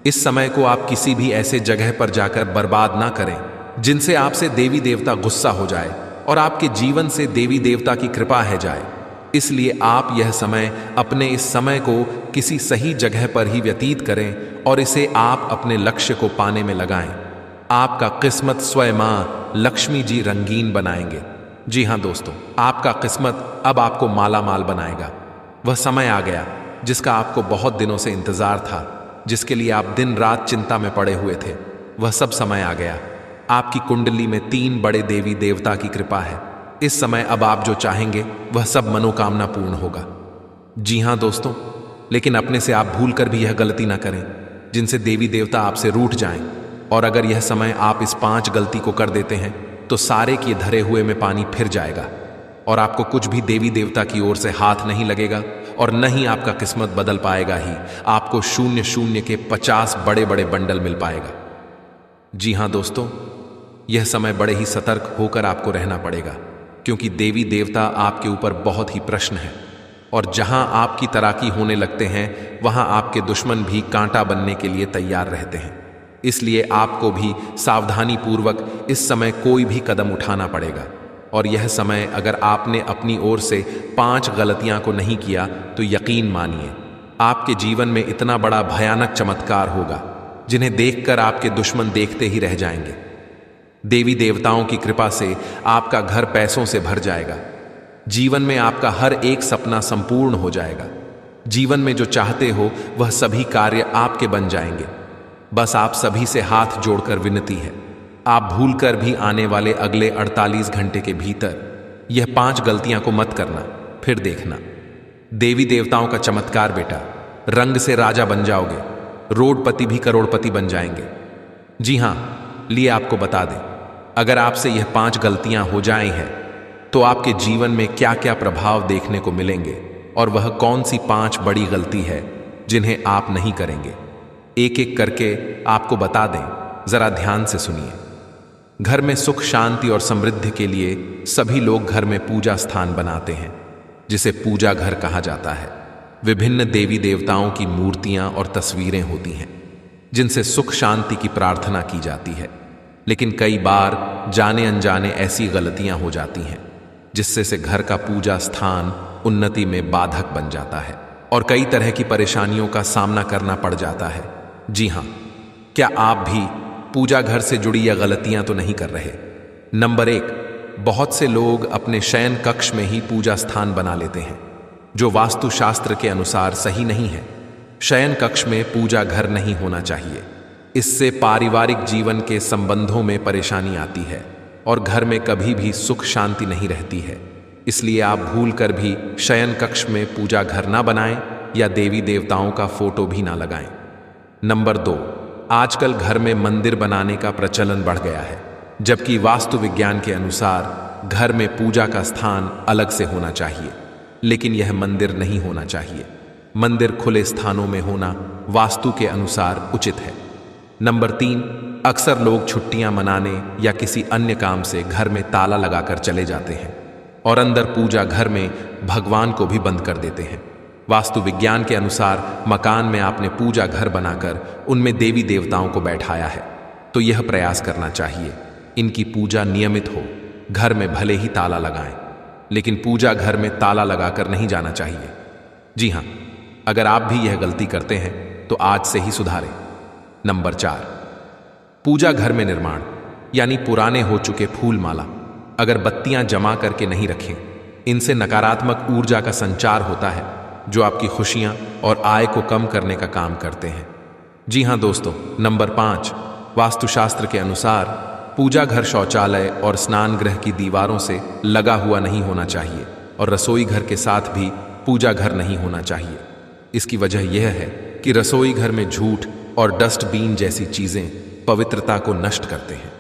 इस समय को आप किसी भी ऐसे जगह पर जाकर बर्बाद ना करें जिनसे आपसे देवी देवता गुस्सा हो जाए और आपके जीवन से देवी देवता की कृपा है जाए। इसलिए आप यह समय अपने इस समय को किसी सही जगह पर ही व्यतीत करें और इसे आप अपने लक्ष्य को पाने में लगाएं। आपका किस्मत स्वयं मां लक्ष्मी जी रंगीन बनाएंगे। जी हाँ दोस्तों, आपका किस्मत अब आपको माला माल बनाएगा। वह समय आ गया जिसका आपको बहुत दिनों से इंतजार था, जिसके लिए आप दिन रात चिंता में पड़े हुए थे। वह सब समय आ गया। आपकी कुंडली में 3 बड़े देवी देवता की कृपा है। इस समय अब आप जो चाहेंगे वह सब मनोकामना पूर्ण होगा। जी हाँ दोस्तों, लेकिन अपने से आप भूल कर भी यह गलती ना करें जिनसे देवी देवता आपसे रूठ जाएं। और अगर यह समय आप इस 5 गलती को कर देते हैं तो सारे के धरे हुए में पानी फिर जाएगा और आपको कुछ भी देवी देवता की ओर से हाथ नहीं लगेगा और न ही आपका किस्मत बदल पाएगा ही। आपको 0 के 50 बड़े बड़े बंडल मिल पाएगा। जी हाँ दोस्तों, यह समय बड़े ही सतर्क होकर आपको रहना पड़ेगा, क्योंकि देवी देवता आपके ऊपर बहुत ही प्रश्न है और जहां आपकी तराकी होने लगते हैं वहां आपके दुश्मन भी कांटा बनने के लिए तैयार रहते हैं। इसलिए आपको भी सावधानी पूर्वक इस समय कोई भी कदम उठाना पड़ेगा। और यह समय अगर आपने अपनी ओर से 5 गलतियां को नहीं किया तो यकीन मानिए आपके जीवन में इतना बड़ा भयानक चमत्कार होगा जिन्हें देखकर आपके दुश्मन देखते ही रह जाएंगे। देवी देवताओं की कृपा से आपका घर पैसों से भर जाएगा। जीवन में आपका हर एक सपना संपूर्ण हो जाएगा। जीवन में जो चाहते हो वह सभी कार्य आपके बन जाएंगे। बस आप सभी से हाथ जोड़कर विनती है, आप भूलकर भी आने वाले अगले 48 घंटे के भीतर यह 5 गलतियां को मत करना, फिर देखना देवी देवताओं का चमत्कार बेटा। रंग से राजा बन जाओगे, रोडपति भी करोड़पति बन जाएंगे। जी हां, लिए आपको बता दें, अगर आपसे यह 5 गलतियां हो जाए हैं तो आपके जीवन में क्या क्या प्रभाव देखने को मिलेंगे और वह कौन सी 5 बड़ी गलती है जिन्हें आप नहीं करेंगे। एक एक करके आपको बता दें, जरा ध्यान से सुनिए। घर में सुख शांति और समृद्धि के लिए सभी लोग घर में पूजा स्थान बनाते हैं जिसे पूजा घर कहा जाता है। विभिन्न देवी देवताओं की मूर्तियां और तस्वीरें होती हैं जिनसे सुख शांति की प्रार्थना की जाती है। लेकिन कई बार जाने अनजाने ऐसी गलतियां हो जाती हैं जिससे से घर का पूजा स्थान उन्नति में बाधक बन जाता है और कई तरह की परेशानियों का सामना करना पड़ जाता है। जी हां, क्या आप भी पूजा घर से जुड़ी यह गलतियां तो नहीं कर रहे? नंबर 1, बहुत से लोग अपने शयन कक्ष में ही पूजा स्थान बना लेते हैं, जो वास्तुशास्त्र के अनुसार सही नहीं है। शयन कक्ष में पूजा घर नहीं होना चाहिए। इससे पारिवारिक जीवन के संबंधों में परेशानी आती है और घर में कभी भी सुख शांति नहीं रहती है। इसलिए आप भूल कर भी शयन कक्ष में पूजा घर ना बनाएं या देवी देवताओं का फोटो भी ना लगाएं। नंबर 2, आजकल घर में मंदिर बनाने का प्रचलन बढ़ गया है, जबकि वास्तु विज्ञान के अनुसार घर में पूजा का स्थान अलग से होना चाहिए, लेकिन यह मंदिर नहीं होना चाहिए। मंदिर खुले स्थानों में होना वास्तु के अनुसार उचित है। नंबर 3, अक्सर लोग छुट्टियां मनाने या किसी अन्य काम से घर में ताला लगाकर चले जाते हैं और अंदर पूजा घर में भगवान को भी बंद कर देते हैं। वास्तु विज्ञान के अनुसार मकान में आपने पूजा घर बनाकर उनमें देवी देवताओं को बैठाया है, तो यह प्रयास करना चाहिए इनकी पूजा नियमित हो। घर में भले ही ताला लगाएं, लेकिन पूजा घर में ताला लगाकर नहीं जाना चाहिए। जी हां, अगर आप भी यह गलती करते हैं तो आज से ही सुधारें। नंबर 4, पूजा घर में निर्माण यानी पुराने हो चुके फूल माला अगर बत्तियां जमा करके नहीं रखें, इनसे नकारात्मक ऊर्जा का संचार होता है जो आपकी खुशियां और आय को कम करने का काम करते हैं। जी हां दोस्तों, नंबर 5, वास्तुशास्त्र के अनुसार पूजा घर शौचालय और स्नान गृह की दीवारों से लगा हुआ नहीं होना चाहिए और रसोई घर के साथ भी पूजा घर नहीं होना चाहिए। इसकी वजह यह है कि रसोई घर में झूठ और डस्टबिन जैसी चीजें पवित्रता को नष्ट करते हैं।